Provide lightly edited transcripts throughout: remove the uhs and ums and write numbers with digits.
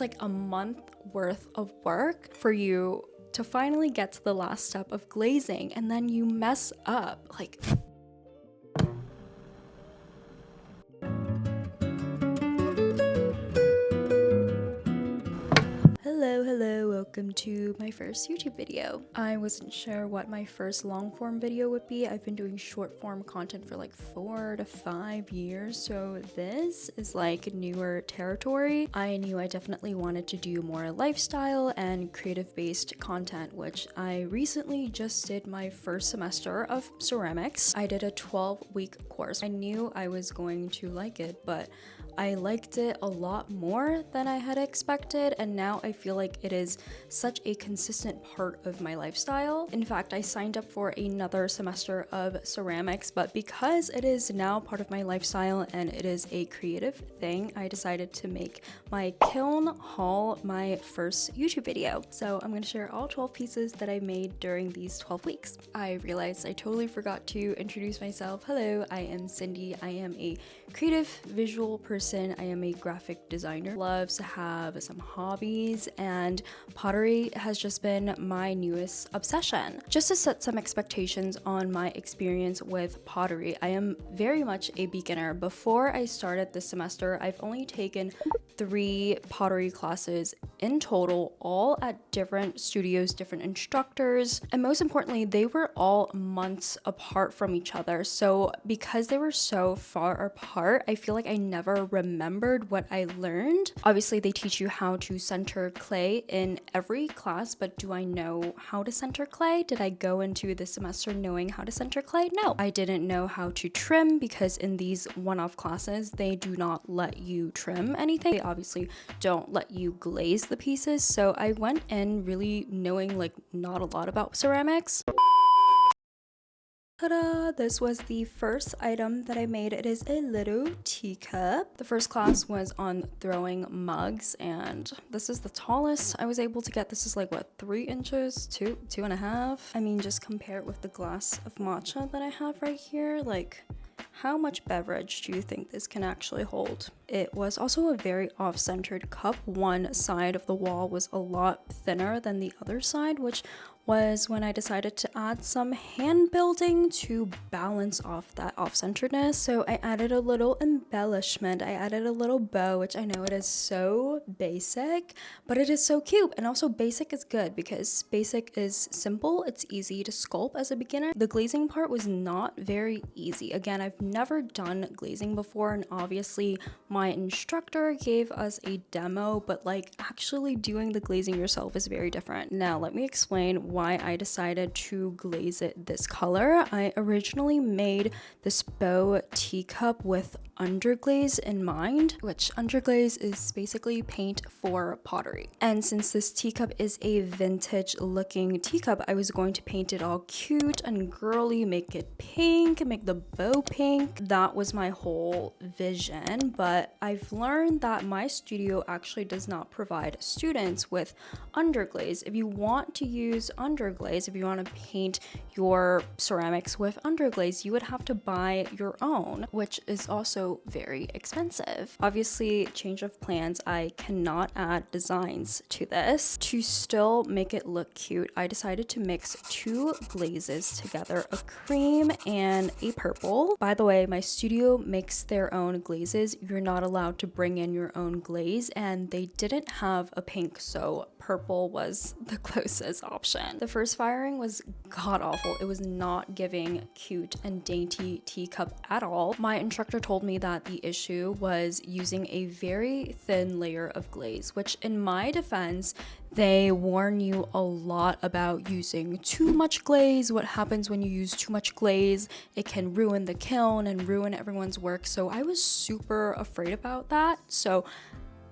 like a month worth of work for you to finally get to the last step of glazing, and then you mess up. Like, hello, welcome to my first YouTube video. I wasn't sure what my first long form video would be. I've been doing short form content for like 4 to 5 years, so this is like newer territory. I knew I definitely wanted to do more lifestyle and creative based content, which I recently just did my first semester of ceramics. I did a 12-week course. I knew I was going to like it, but I liked it a lot more than I had expected, and now I feel like it is such a consistent part of my lifestyle. In fact, I signed up for another semester of ceramics, but because it is now part of my lifestyle and it is a creative thing, I decided to make my kiln haul my first YouTube video. So I'm going to share all 12 pieces that I made during these 12 weeks. I realized I totally forgot to introduce myself. Hello, I am Cindy. I am a creative visual person. I am a graphic designer. Loves to have some hobbies, and pottery has just been my newest obsession. Just to set some expectations on my experience with pottery, I am very much a beginner. Before I started this semester, I've only taken 3 pottery classes in total, all at different studios, different instructors, and most importantly, they were all months apart from each other. So because they were so far apart, I feel like I never remembered what I learned. Obviously, they teach you how to center clay in every class, but do I know how to center clay? Did I go into this semester knowing how to center clay? No. I didn't know how to trim because in these one-off classes, they do not let you trim anything. They obviously don't let you glaze the pieces. So I went in really knowing like not a lot about ceramics. Ta-da! This was the first item that I made. It is a little teacup. The first class was on throwing mugs, and this is the tallest I was able to get. This is like, what, 3 inches? 2.5? I mean, just compare it with the glass of matcha that I have right here. Like, how much beverage do you think this can actually hold? It was also a very off-centered cup. One side of the wall was a lot thinner than the other side, which was when I decided to add some hand building to balance off that off-centeredness. So I added a little embellishment. I added a little bow, which I know it is so basic, but it is so cute. And also basic is good because basic is simple. It's easy to sculpt as a beginner. The glazing part was not very easy. Again, I've never done glazing before, and obviously my instructor gave us a demo, but like actually doing the glazing yourself is very different. Now let me explain why I decided to glaze it this color. I originally made this bow teacup with underglaze in mind, which underglaze is basically paint for pottery. And since this teacup is a vintage looking teacup, I was going to paint it all cute and girly, make it pink, make the bow pink. That was my whole vision, but I've learned that my studio actually does not provide students with underglaze. If you want to use underglaze, if you want to paint your ceramics with underglaze, you would have to buy your own, which is also very expensive. Obviously, change of plans, I cannot add designs to this. To still make it look cute, I decided to mix 2 glazes together, a cream and a purple. By the way, my studio makes their own glazes. You're not allowed to bring in your own glaze, and they didn't have a pink, so purple was the closest option. The first firing was god awful. It was not giving cute and dainty teacup at all. My instructor told me that the issue was using a very thin layer of glaze, which in my defense, they warn you a lot about using too much glaze. What happens when you use too much glaze? It can ruin the kiln and ruin everyone's work. So I was super afraid about that. So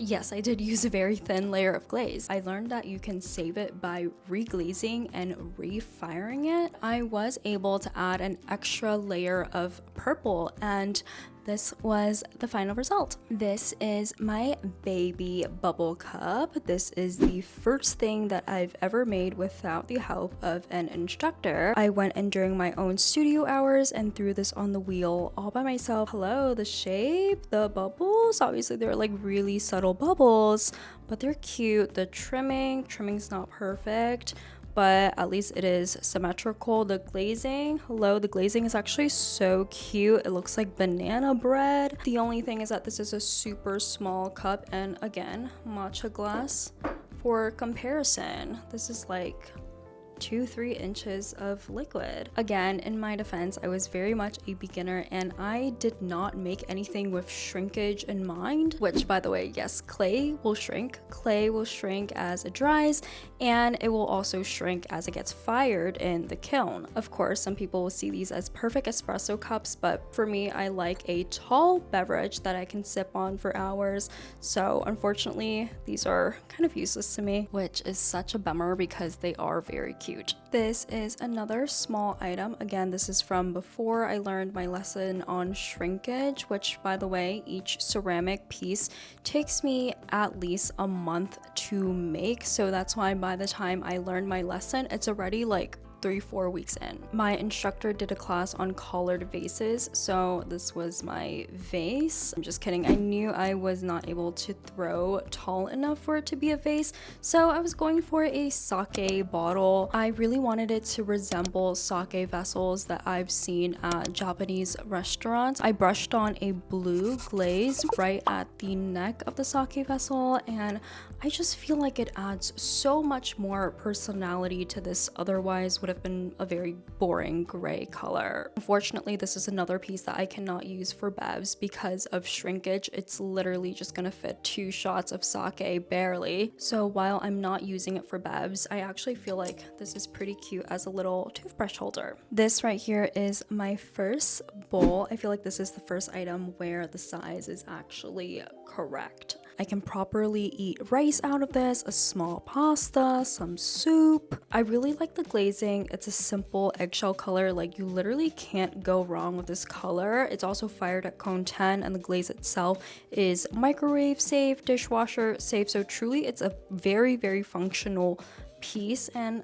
yes, I did use a very thin layer of glaze. I learned that you can save it by reglazing and refiring it. I was able to add an extra layer of purple, and this was the final result. This is my baby bubble cup. This is the first thing that I've ever made without the help of an instructor. I went in during my own studio hours and threw this on the wheel all by myself. Hello, the shape, the bubbles, obviously they're like really subtle bubbles, but they're cute. The trimming's not perfect, but at least it is symmetrical. The glazing, hello, the glazing is actually so cute. It looks like banana bread. The only thing is that this is a super small cup, and again, matcha glass. For comparison, this is like 2-3 inches of liquid. Again, in my defense, I was very much a beginner and I did not make anything with shrinkage in mind, which, by the way, yes, clay will shrink as it dries, and it will also shrink as it gets fired in the kiln. Of course, some people will see these as perfect espresso cups, but for me, I like a tall beverage that I can sip on for hours, so unfortunately these are kind of useless to me, which is such a bummer because they are very cute. This is another small item. Again, this is from before I learned my lesson on shrinkage, which, by the way, each ceramic piece takes me at least a month to make, so that's why by the time I learned my lesson, it's already like 3-4 weeks in. My instructor did a class on collared vases, so this was my vase. I'm just kidding. I knew I was not able to throw tall enough for it to be a vase, so I was going for a sake bottle. I really wanted it to resemble sake vessels that I've seen at Japanese restaurants. I brushed on a blue glaze right at the neck of the sake vessel, and I just feel like it adds so much more personality to this otherwise would have been a very boring gray color. Unfortunately, this is another piece that I cannot use for bevs because of shrinkage. It's literally just gonna fit 2 shots of sake, barely. So while I'm not using it for bevs, I actually feel like this is pretty cute as a little toothbrush holder. This right here is my first bowl. I feel like this is the first item where the size is actually correct. I can properly eat rice out of this, a small pasta, some soup. I really like the glazing. It's a simple eggshell color. Like, you literally can't go wrong with this color. It's also fired at cone 10, and the glaze itself is microwave safe, dishwasher safe. So truly, it's a very, very functional piece, and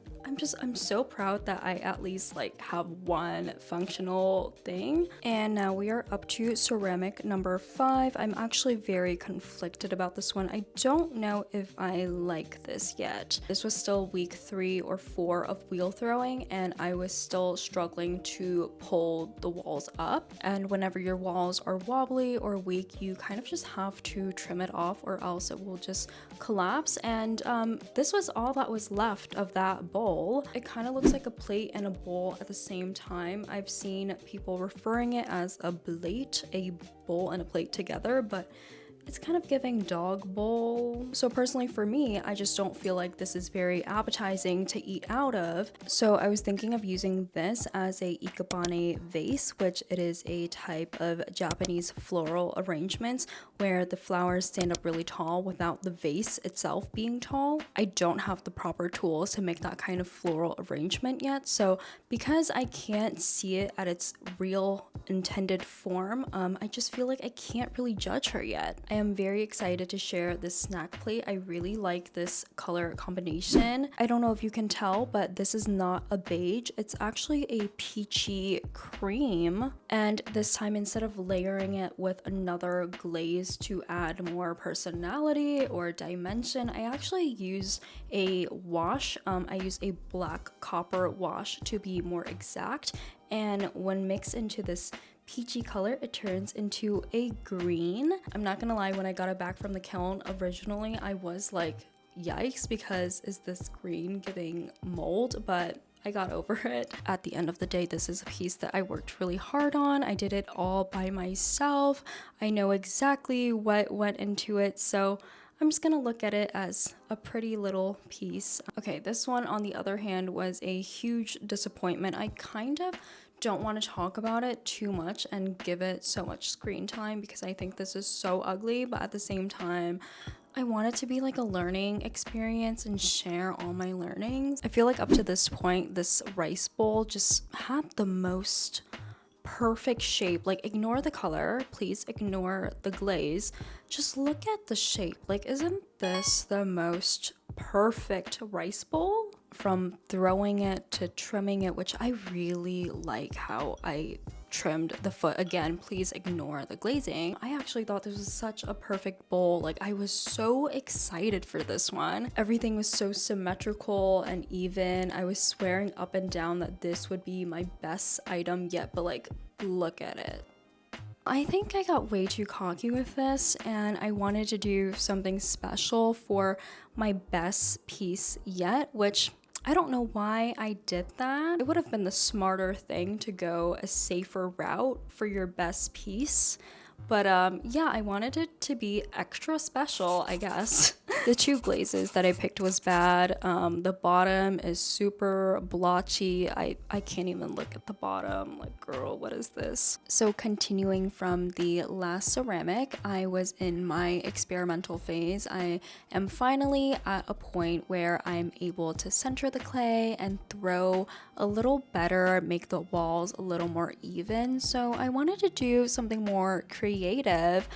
I'm so proud that I at least like have one functional thing. And now we are up to ceramic number 5. I'm actually very conflicted about this one. I don't know if I like this yet. This was still week 3 or 4 of wheel throwing, and I was still struggling to pull the walls up. And whenever your walls are wobbly or weak, you kind of just have to trim it off or else it will just collapse. And this was all that was left of that bowl. It kind of looks like a plate and a bowl at the same time. I've seen people referring it as a blate, a bowl and a plate together, but it's kind of giving dog bowl. So personally for me, I just don't feel like this is very appetizing to eat out of. So I was thinking of using this as a ikebane vase, which it is a type of Japanese floral arrangements where the flowers stand up really tall without the vase itself being tall. I don't have the proper tools to make that kind of floral arrangement yet. So because I can't see it at its real intended form, I just feel like I can't really judge her yet. I am very excited to share this snack plate. I really like this color combination. I don't know if you can tell, but this is not a beige. It's actually a peachy cream. And this time, instead of layering it with another glaze to add more personality or dimension, I actually use a wash. I use a black copper wash to be more exact. And when mixed into this peachy color, it turns into a green. I'm not gonna lie, when I got it back from the kiln originally, I was like, yikes, because is this green giving mold? But I got over it. At the end of the day, this is a piece that I worked really hard on. I did it all by myself. I know exactly what went into it, so I'm just gonna look at it as a pretty little piece. Okay, this one on the other hand was a huge disappointment. I kind of don't want to talk about it too much and give it so much screen time because I think this is so ugly, but at the same time, I want it to be like a learning experience and share all my learnings. I feel like up to this point, this rice bowl just had the most perfect shape. Like, ignore the color, please ignore the glaze. Just look at the shape. Like, isn't this the most perfect rice bowl? From throwing it to trimming it, which I really like how I trimmed the foot. Again, please ignore the glazing. I actually thought this was such a perfect bowl. Like, I was so excited for this one. Everything was so symmetrical and even. I was swearing up and down that this would be my best item yet, but like, look at it. I think I got way too cocky with this, and I wanted to do something special for my best piece yet, which I don't know why I did that. It would have been the smarter thing to go a safer route for your best piece. But yeah, I wanted it to be extra special, I guess. The two glazes that I picked was bad. The bottom is super blotchy. I can't even look at the bottom. Like, girl, what is this? So continuing from the last ceramic, I was in my experimental phase. I am finally at a point where I'm able to center the clay and throw a little better, make the walls a little more even. So I wanted to do something more creative.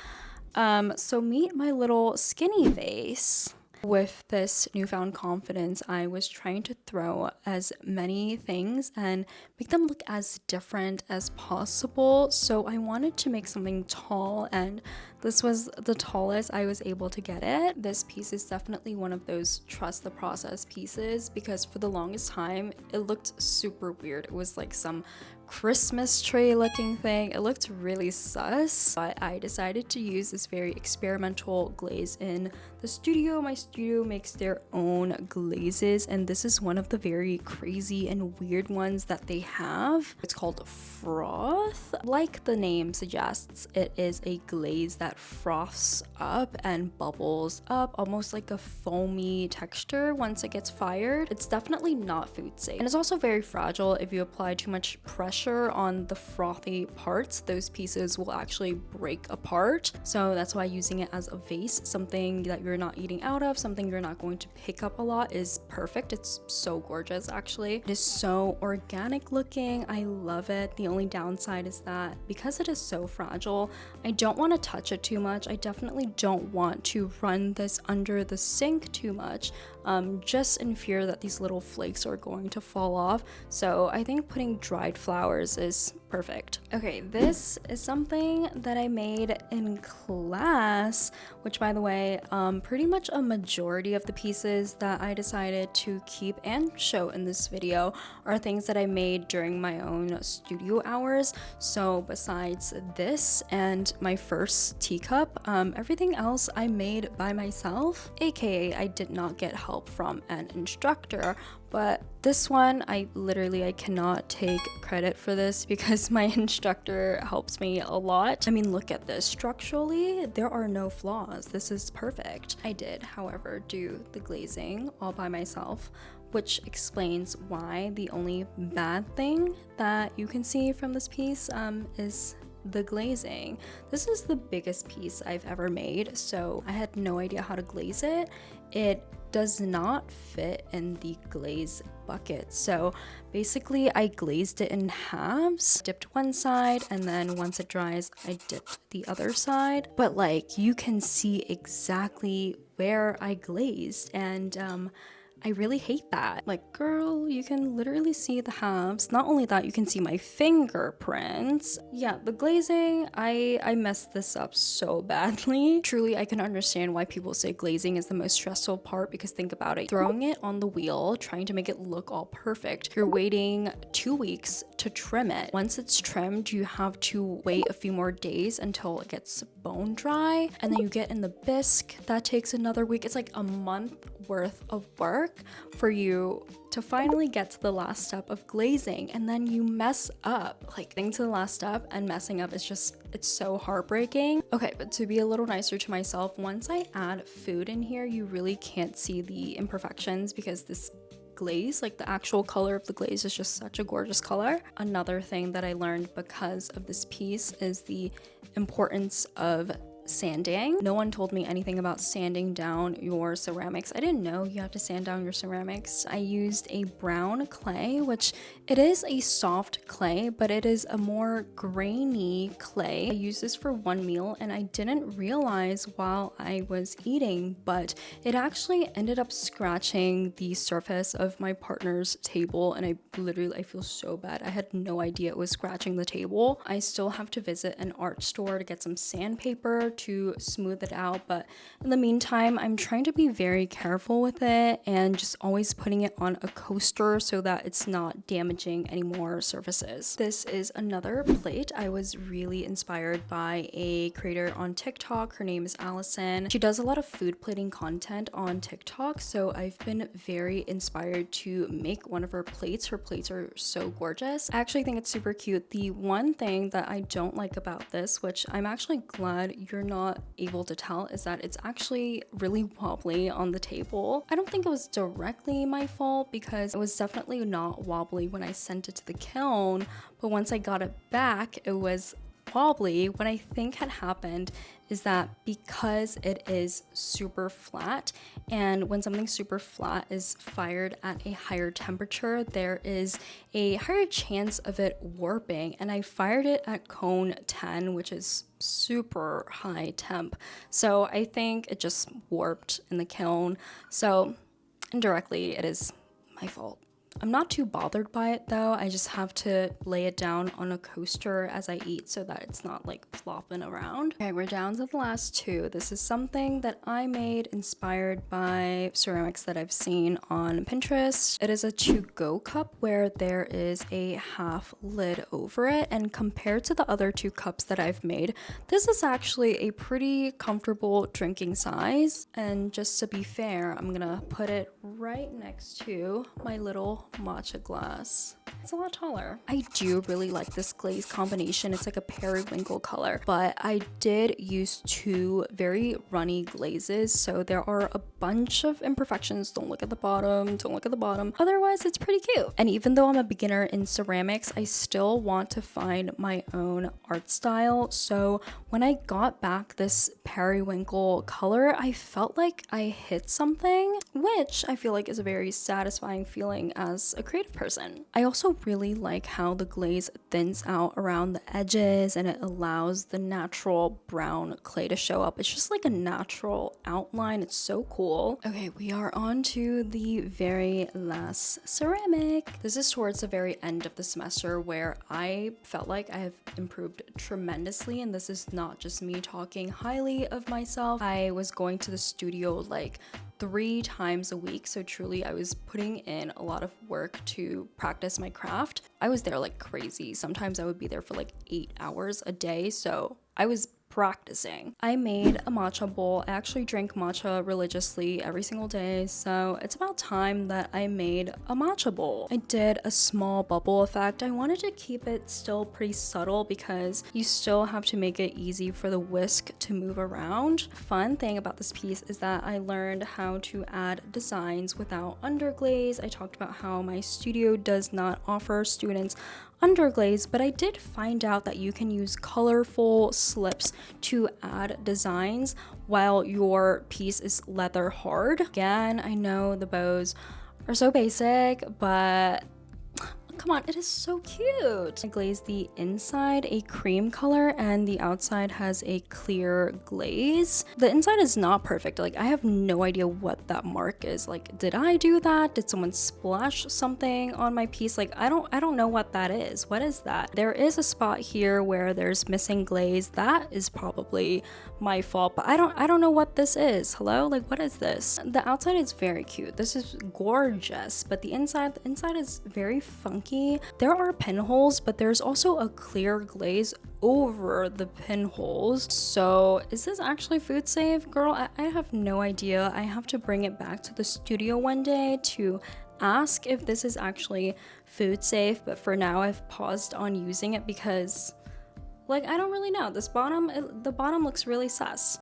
So meet my little skinny vase. With this newfound confidence, I was trying to throw as many things and make them look as different as possible. So I wanted to make something tall, and this was the tallest I was able to get it. This piece is definitely one of those trust the process pieces, because for the longest time it looked super weird. It was like some Christmas tree looking thing. It looked really sus, but I decided to use this very experimental glaze in the studio. My studio makes their own glazes, and this is one of the very crazy and weird ones that they have. It's called froth. Like the name suggests, it is a glaze that froths up and bubbles up, almost like a foamy texture once it gets fired. It's definitely not food safe, and it's also very fragile. If you apply too much pressure on the frothy parts, those pieces will actually break apart. So that's why using it as a vase, something that you're not eating out of, something you're not going to pick up a lot, is perfect. It's so gorgeous, actually. It is so organic looking. I love it. The only downside is that because it is so fragile, I don't want to touch it too much. I definitely don't want to run this under the sink too much, just in fear that these little flakes are going to fall off. So I think putting dried flowers is perfect. Okay, this is something that I made in class, which, by the way, pretty much a majority of the pieces that I decided to keep and show in this video are things that I made during my own studio hours. So besides this and my first teacup, everything else I made by myself, aka I did not get help from an instructor. But this one, I cannot take credit for this because my instructor helps me a lot. I mean, look at this. Structurally, there are no flaws. This is perfect. I did, however, do the glazing all by myself, which explains why the only bad thing that you can see from this piece is the glazing. This is the biggest piece I've ever made, so I had no idea how to glaze it. It does not fit in the glaze bucket. So basically I glazed it in halves, dipped one side, and then once it dries, I dipped the other side. But like, you can see exactly where I glazed, and I really hate that. Like, girl, you can literally see the halves. Not only that, you can see my fingerprints. Yeah, the glazing, I messed this up so badly. Truly, I can understand why people say glazing is the most stressful part, because think about it. Throwing it on the wheel, trying to make it look all perfect. You're waiting 2 weeks to trim it. Once it's trimmed, you have to wait a few more days until it gets bone dry. And then you get in the bisque. That takes another week. It's like a month worth of work for you to finally get to the last step of glazing, and then you mess up. Like, getting to the last step and messing up is just, it's so heartbreaking. Okay, but to be a little nicer to myself, once I add food in here, you really can't see the imperfections because this glaze, like the actual color of the glaze, is just such a gorgeous color. Another thing that I learned because of this piece is the importance of sanding. No one told me anything about sanding down your ceramics. I didn't know you have to sand down your ceramics. I used a brown clay, which it is a soft clay, but it is a more grainy clay. I used this for one meal and I didn't realize while I was eating, but it actually ended up scratching the surface of my partner's table, and I feel so bad. I had no idea it was scratching the table. I still have to visit an art store to get some sandpaper to smooth it out, but in the meantime I'm trying to be very careful with it and just always putting it on a coaster so that it's not damaging any more surfaces. This is another plate. I was really inspired by a creator on TikTok. Her name is Allison. She does a lot of food plating content on TikTok, so I've been very inspired to make one of her plates. Her plates are so gorgeous. I actually think it's super cute. The one thing that I don't like about this, which I'm actually glad you're not able to tell, is that it's actually really wobbly on the table. I don't think it was directly my fault because it was definitely not wobbly when I sent it to the kiln, but once I got it back, it was wobbly. What I think had happened is that because it is super flat, and when something super flat is fired at a higher temperature, there is a higher chance of it warping, and I fired it at cone 10, which is super high temp, so I think it just warped in the kiln. So indirectly it is my fault. I'm not too bothered by it though. I just have to lay it down on a coaster as I eat so that it's not like flopping around. Okay, we're down to the last two. This is something that I made inspired by ceramics that I've seen on Pinterest. It is a to-go cup where there is a half lid over it, and compared to the other two cups that I've made, this is actually a pretty comfortable drinking size. And just to be fair, I'm gonna put it right next to my little matcha glass. It's a lot taller. I do really like this glaze combination. It's like a periwinkle color, but I did use two very runny glazes, so there are a bunch of imperfections. Don't look at the bottom, don't look at the bottom. Otherwise, it's pretty cute. And even though I'm a beginner in ceramics, I still want to find my own art style. So when I got back this periwinkle color, I felt like I hit something, which I feel like is a very satisfying feeling as a creative person. I also really like how the glaze thins out around the edges and it allows the natural brown clay to show up. It's just like a natural outline. It's so cool. Okay, we are on to the very last ceramic. This is towards the very end of the semester where I felt like I have improved tremendously, and this is not just me talking highly of myself. I was going to the studio like 3 times a week, so truly I was putting in a lot of work to practice my craft. I was there like crazy. Sometimes I would be there for like 8 hours a day, so I was practicing. I made a matcha bowl. I actually drink matcha religiously every single day, so it's about time that I made a matcha bowl. I did a small bubble effect. I wanted to keep it still pretty subtle because you still have to make it easy for the whisk to move around. Fun thing about this piece is that I learned how to add designs without underglaze. I talked about how my studio does not offer students underglaze, but I did find out that you can use colorful slips to add designs while your piece is leather hard. Again, I know the bows are so basic, but come on, it is so cute. I glazed the inside a cream color and the outside has a clear glaze. The inside is not perfect. Like, I have no idea what that mark is. Like, did I do that? Did someone splash something on my piece? Like, I don't know what that is. What is that? There is a spot here where there's missing glaze. That is probably my fault, but I don't know what this is. Hello? Like, what is this? The outside is very cute. This is gorgeous, but the inside is very funky. There are pinholes, but there's also a clear glaze over the pinholes. So is this actually food safe? Girl, I have no idea. I have to bring it back to the studio one day to ask if this is actually food safe, but for now I've paused on using it because, like, I don't really know. The bottom looks really sus.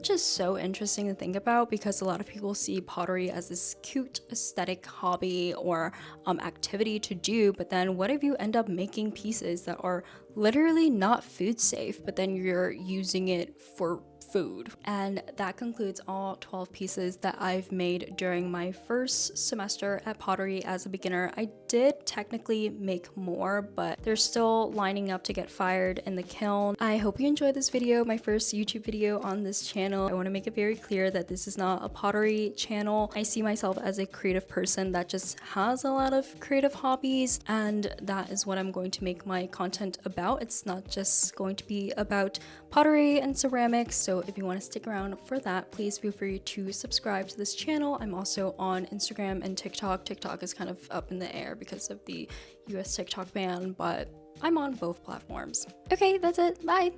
which is so interesting to think about because a lot of people see pottery as this cute aesthetic hobby or activity to do, but then what if you end up making pieces that are literally not food safe, but then you're using it for food? And that concludes all 12 pieces that I've made during my first semester at pottery as a beginner. I did technically make more, but they're still lining up to get fired in the kiln. I hope you enjoyed this video, my first YouTube video on this channel. I want to make it very clear that this is not a pottery channel. I see myself as a creative person that just has a lot of creative hobbies, and that is what I'm going to make my content about. It's not just going to be about pottery and ceramics. So if you want to stick around for that, please feel free to subscribe to this channel. I'm also on Instagram and TikTok. TikTok is kind of up in the air because of the US TikTok ban, but I'm on both platforms. Okay, that's it. Bye.